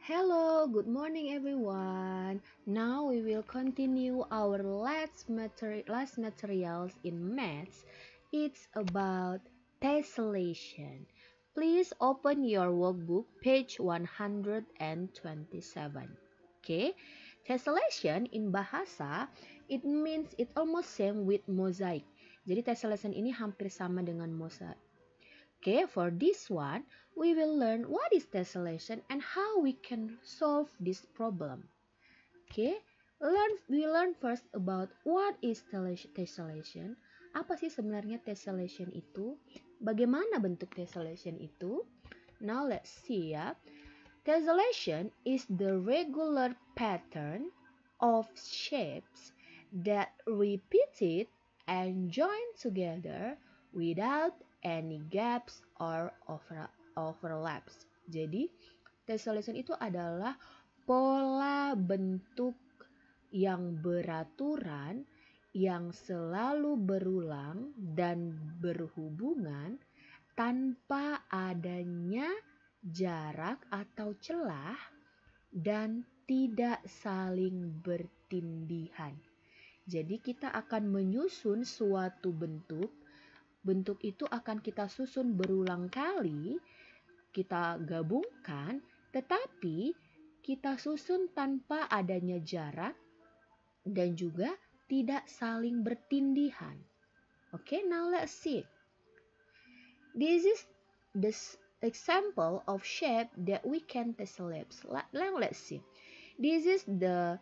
Hello, good morning everyone. Now we will continue our last materials in maths. It's about tessellation. Please open your workbook page 127. Okay? Tessellation in bahasa it means it almost same with mosaic. Jadi tessellation ini hampir sama dengan mosaic. Okay, for this one, we will learn what is tessellation and how we can solve this problem. Okay, we learn first about what is tessellation. Apa sih sebenarnya tessellation itu? Bagaimana bentuk tessellation itu? Now let's see ya. Tessellation is the regular pattern of shapes that repeated and join together without any gaps or overlaps. Jadi, tessellation itu adalah pola bentuk yang beraturan yang selalu berulang dan berhubungan tanpa adanya jarak atau celah dan tidak saling bertindihan. Jadi kita akan menyusun suatu bentuk. Bentuk itu akan kita susun berulang kali, kita gabungkan, tetapi kita susun tanpa adanya jarak dan juga tidak saling bertindihan. Okay, now let's see. This is the example of shape that we can tessellate. Let's see. This is the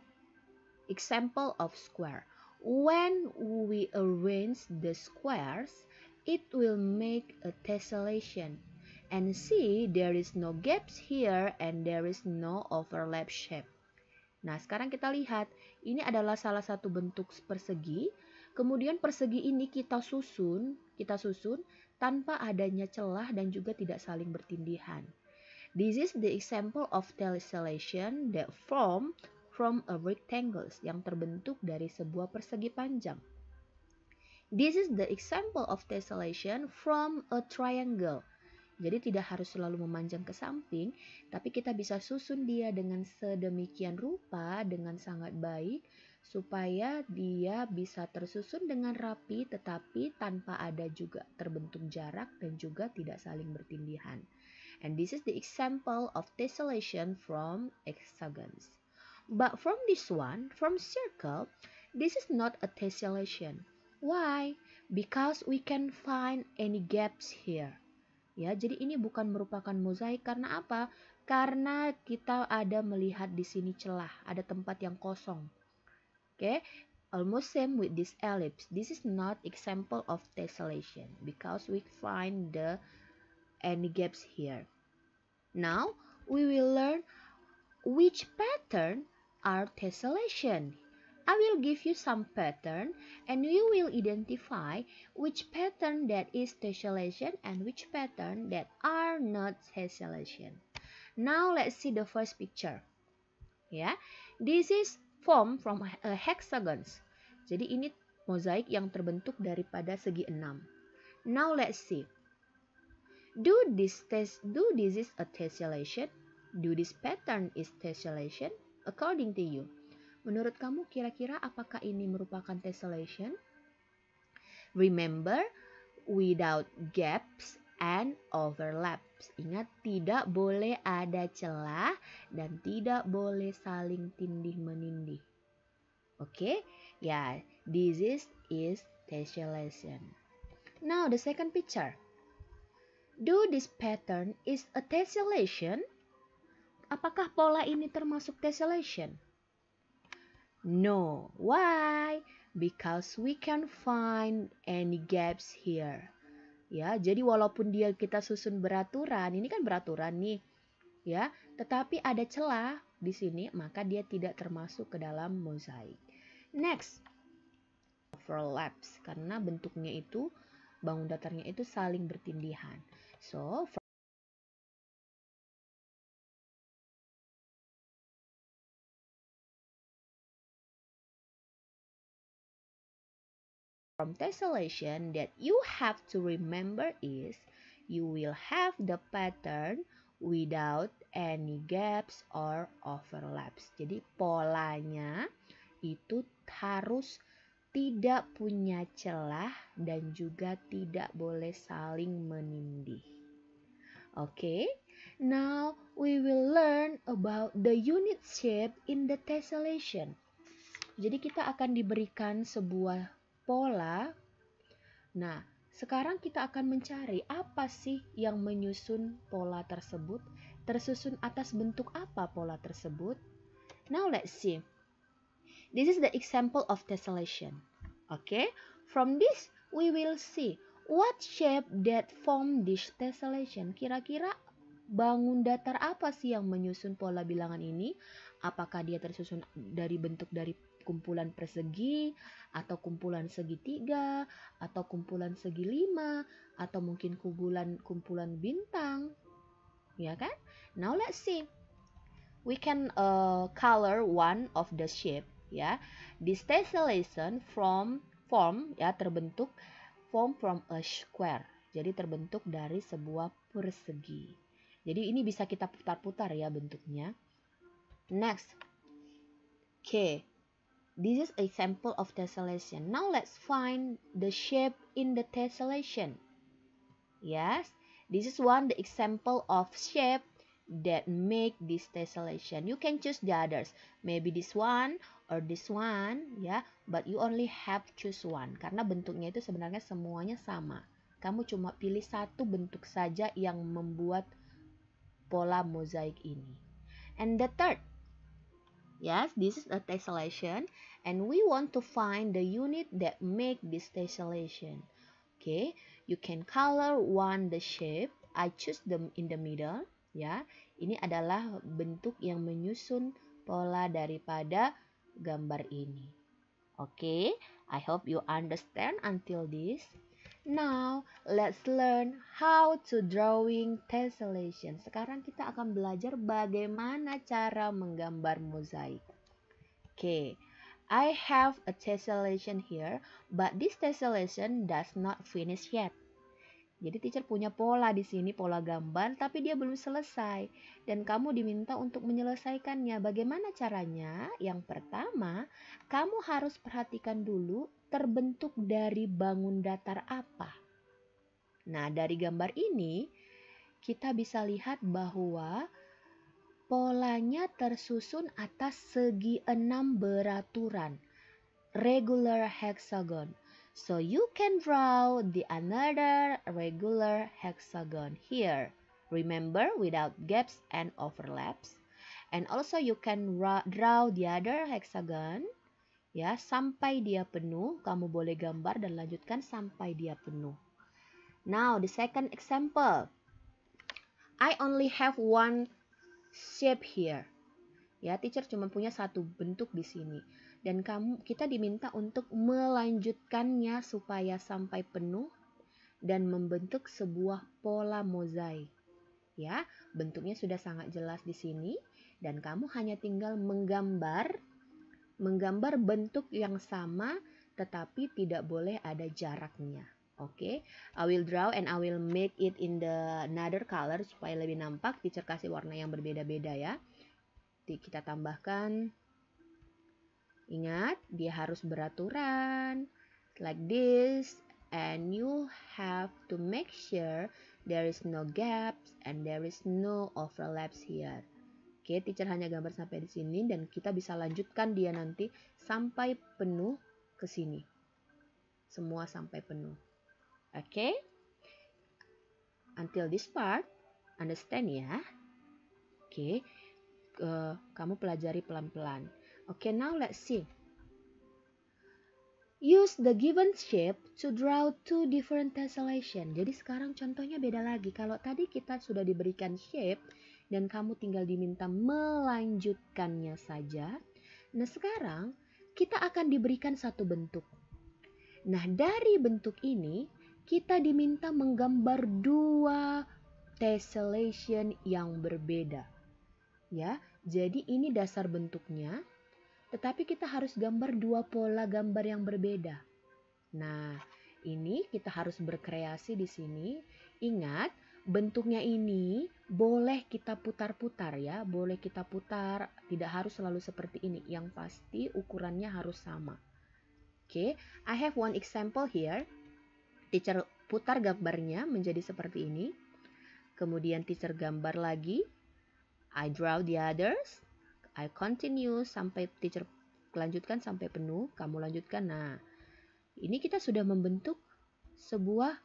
example of square. When we arrange the squares, it will make a tessellation. And see, there is no gaps here and there is no overlap shape. Nah, sekarang kita lihat, ini adalah salah satu bentuk persegi. Kemudian persegi ini kita susun tanpa adanya celah dan juga tidak saling bertindihan. This is the example of tessellation that form from a rectangle yang terbentuk dari sebuah persegi panjang. This is the example of tessellation from a triangle. Jadi tidak harus selalu memanjang ke samping, tapi kita bisa susun dia dengan sedemikian rupa dengan sangat baik supaya dia bisa tersusun dengan rapi tetapi tanpa ada juga terbentuk jarak dan juga tidak saling bertindihan. And this is the example of tessellation from hexagons. But from this one, from circle, this is not a tessellation. Why? Because we can find any gaps here. Ya, jadi ini bukan merupakan mozaik karena apa? Karena kita ada melihat di sini celah, ada tempat yang kosong. Okay? Almost same with this ellipse. This is not example of tessellation because we find any gaps here. Now, we will learn which pattern are tessellation. I will give you some pattern and you will identify which pattern that is tessellation and which pattern that are not tessellation. Now let's see the first picture. Yeah, this is formed from a hexagons. Jadi ini mozaik yang terbentuk daripada segi 6. Now let's see. Do this is a tessellation? Do this pattern is tessellation? According to you. Menurut kamu kira-kira apakah ini merupakan tessellation? Remember, without gaps and overlaps. Ingat, tidak boleh ada celah dan tidak boleh saling tindih-menindih. Okay? Yeah, this is tessellation. Now, the second picture. Do this pattern is a tessellation? Apakah pola ini termasuk tessellation? No. Why? Because we can find any gaps here. Ya, jadi walaupun dia kita susun beraturan, ini kan beraturan nih. Ya, tetapi ada celah di sini, maka dia tidak termasuk ke dalam mozaik. Next. Overlaps karena bentuknya itu bangun datarnya itu saling bertindihan. So, from tessellation that you have to remember is you will have the pattern without any gaps or overlaps. Jadi polanya itu harus tidak punya celah dan juga tidak boleh saling menindih. Okay, now we will learn about the unit shape in the tessellation. Jadi kita akan diberikan sebuah pola. Nah, sekarang kita akan mencari apa sih yang menyusun pola tersebut, tersusun atas bentuk apa pola tersebut. Now let's see. This is the example of tessellation. Okay, from this we will see what shape that form this tessellation. Kira-kira bangun datar apa sih yang menyusun pola bilangan ini? Apakah dia tersusun dari bentuk dari kumpulan persegi, atau kumpulan segitiga, atau kumpulan segi lima, atau mungkin kumpulan bintang, ya kan? Now let's see. We can color one of the shape, ya. This tessellation form ya terbentuk form from a square. Jadi terbentuk dari sebuah persegi. Jadi ini bisa kita putar-putar ya bentuknya. Next. Okay. This is a example of tessellation. Now let's find the shape in the tessellation. Yes, this is the example of shape that make this tessellation. You can choose the others. Maybe this one or this one, ya. But you only have choose one. Karena bentuknya itu sebenarnya semuanya sama. Kamu cuma pilih satu bentuk saja yang membuat pola mozaik ini. And the third. Yes, this is a tessellation and we want to find the unit that make this tessellation. Okay, you can color one the shape. I choose them in the middle. Ya, ini adalah bentuk yang menyusun pola daripada gambar ini. Okay, I hope you understand until this. Now, let's learn how to drawing tessellation. Sekarang kita akan belajar bagaimana cara menggambar mozaik. Okay, I have a tessellation here, but this tessellation does not finish yet. Jadi teacher punya pola di sini, pola gambar, tapi dia belum selesai. Dan kamu diminta untuk menyelesaikannya. Bagaimana caranya? Yang pertama, kamu harus perhatikan dulu terbentuk dari bangun datar apa. Nah, dari gambar ini, kita bisa lihat bahwa polanya tersusun atas segi 6 beraturan. Regular hexagon. So you can draw the another regular hexagon here. Remember, without gaps and overlaps. And also you can draw the other hexagon. Ya, sampai dia penuh. Kamu boleh gambar dan lanjutkan sampai dia penuh. Now, the second example. I only have one shape here. Ya, teacher cuma punya satu bentuk di sini. Dan kita diminta untuk melanjutkannya supaya sampai penuh dan membentuk sebuah pola mozaik. Ya, bentuknya sudah sangat jelas di sini dan kamu hanya tinggal menggambar bentuk yang sama tetapi tidak boleh ada jaraknya. Oke, I will draw and I will make it in the another color supaya lebih nampak. Teacher kasih warna yang berbeda-beda ya. Kita tambahkan. Ingat, dia harus beraturan like this and you have to make sure there is no gaps and there is no overlaps here. Oke, teacher hanya gambar sampai di sini dan kita bisa lanjutkan dia nanti sampai penuh ke sini. Semua sampai penuh. Oke? Until this part, understand ya? Oke, kamu pelajari pelan-pelan. Okay, now let's see. Use the given shape to draw two different tessellation. Jadi sekarang contohnya beda lagi. Kalau tadi kita sudah diberikan shape dan kamu tinggal diminta melanjutkannya saja. Nah sekarang kita akan diberikan satu bentuk. Nah dari bentuk ini kita diminta menggambar dua tessellation yang berbeda. Ya, jadi ini dasar bentuknya. Tetapi kita harus gambar dua pola gambar yang berbeda. Nah, ini kita harus berkreasi di sini. Ingat, bentuknya ini boleh kita putar-putar ya, boleh kita putar, tidak harus selalu seperti ini. Yang pasti ukurannya harus sama. Oke, I have one example here. Teacher putar gambarnya menjadi seperti ini. Kemudian teacher gambar lagi. I draw the others. I continue sampai teacher lanjutkan sampai penuh. Kamu lanjutkan. Nah, ini kita sudah membentuk sebuah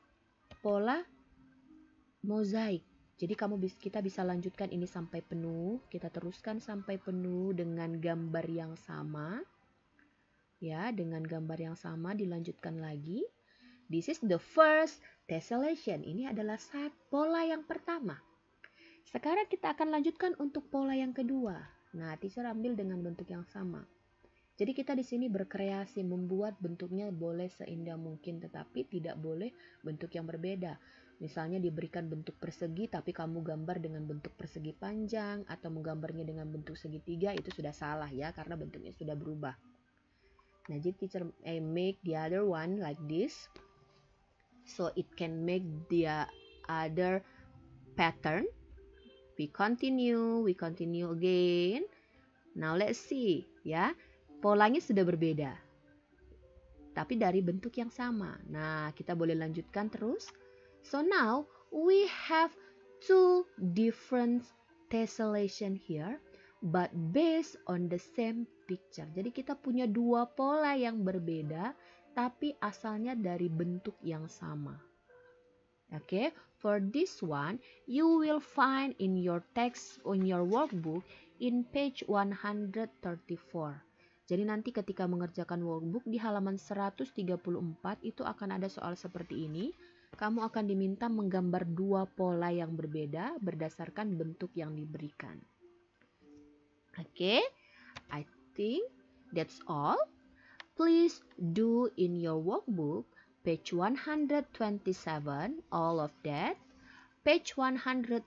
pola mozaik. Jadi kita bisa lanjutkan ini sampai penuh. Kita teruskan sampai penuh dengan gambar yang sama. Ya, dengan gambar yang sama dilanjutkan lagi. This is the first tessellation. Ini adalah pola yang pertama. Sekarang kita akan lanjutkan untuk pola yang kedua. Nah, teacher ambil dengan bentuk yang sama. Jadi kita di sini berkreasi, membuat bentuknya boleh seindah mungkin, tetapi tidak boleh bentuk yang berbeda. Misalnya diberikan bentuk persegi, tapi kamu gambar dengan bentuk persegi panjang, atau menggambarnya dengan bentuk segitiga, itu sudah salah ya, karena bentuknya sudah berubah. Nah, jadi teacher make the other one like this, so it can make the other pattern. We continue again. Now let's see ya. Polanya sudah berbeda. Tapi dari bentuk yang sama. Nah, kita boleh lanjutkan terus. So now we have two different tessellation here, but based on the same picture. Jadi kita punya dua pola yang berbeda, tapi asalnya dari bentuk yang sama. Okay, for this one, you will find in your text on your workbook in page 134. Jadi nanti ketika mengerjakan workbook di halaman 134 itu akan ada soal seperti ini. Kamu akan diminta menggambar dua pola yang berbeda berdasarkan bentuk yang diberikan. Okay, I think that's all. Please do in your workbook page 127, all of that, page 128,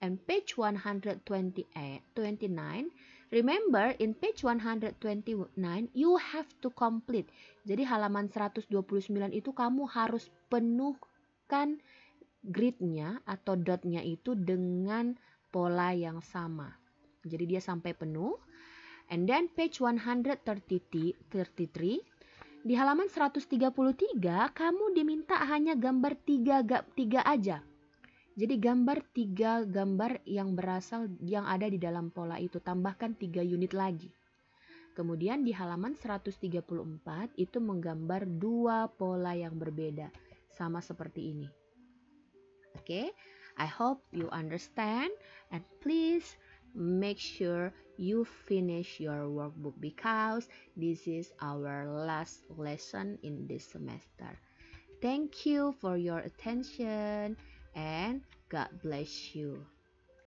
and page 129. Remember, in page 129, you have to complete. Jadi halaman 129 itu kamu harus penuhkan gridnya atau dotnya itu dengan pola yang sama. Jadi dia sampai penuh. And then page 133, di halaman 133 kamu diminta hanya gambar tiga aja. Jadi gambar 3 gambar yang ada di dalam pola itu, tambahkan 3 unit lagi. Kemudian di halaman 134 itu menggambar 2 pola yang berbeda, sama seperti ini. Okay, I hope you understand, and please make sure you finish your workbook because this is our last lesson in this semester. Thank you for your attention and God bless you.